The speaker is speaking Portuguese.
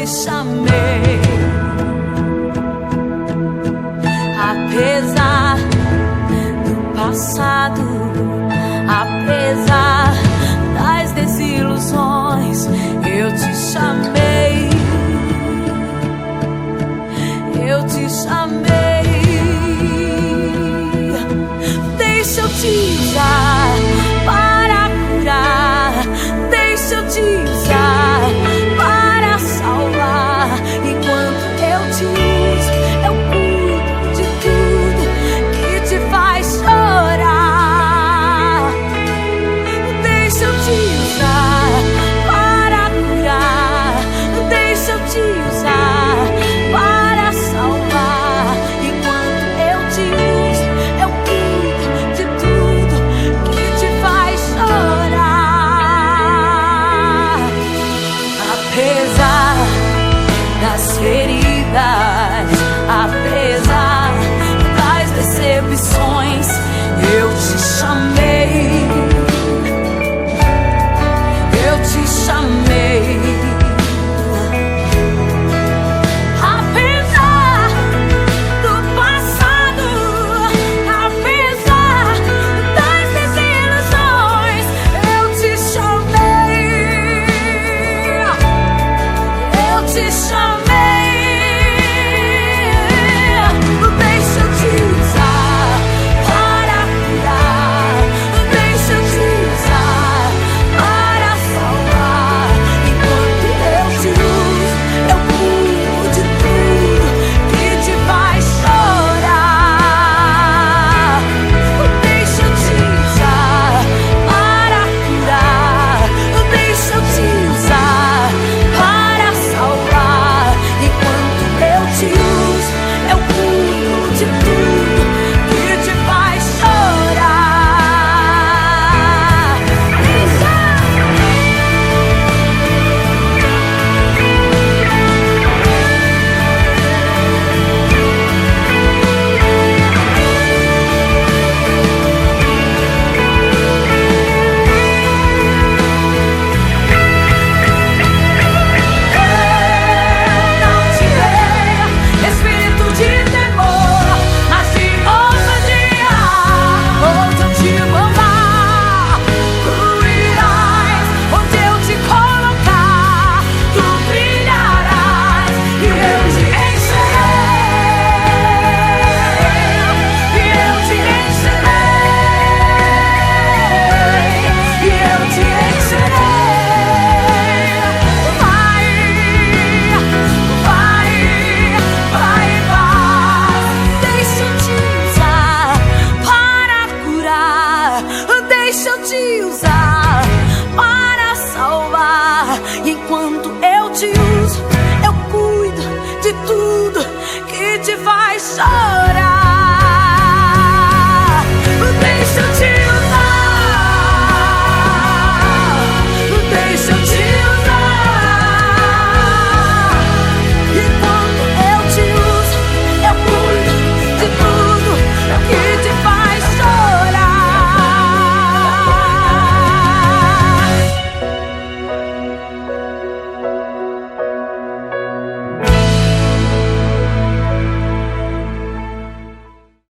chamei. Apesar do passado, apesar das desilusões, eu te chamei. Eu te chamei. Deixa eu te usar para curar. Deixa eu te usar para salvar. Enquanto eu te uso, eu cuido de tudo que te faz chorar. Deixa eu te usar para curar. Deixa eu te usar para salvar. Enquanto eu te uso, eu cuido de tudo que te faz chorar. Apesar das feridas, apesar das decepções, eu te chamei. Eu te chamei. Apesar do passado, apesar das desilusões, eu te chamei. Eu te chamei. Deixa eu te usar para curar. Deixa eu te usar para salvar. Enquanto eu te uso, eu cuido de tudo que te faz chorar. Deixa eu te usar para curar. Deixa eu te usar para salvar. Enquanto eu te uso, eu cuido de tudo que te faz chorar. Não te dei espírito de temor, mas de ousadia. Onde eu te amar, tu irás. Onde eu te colocar, tu brilharás. E eu te encherei. E eu te encherei. E eu te encherei. Vai. Deixa eu te usar para curar. Deixa eu te usar para salvar. Enquanto eu te uso, eu cuido de tudo que te faz chorar.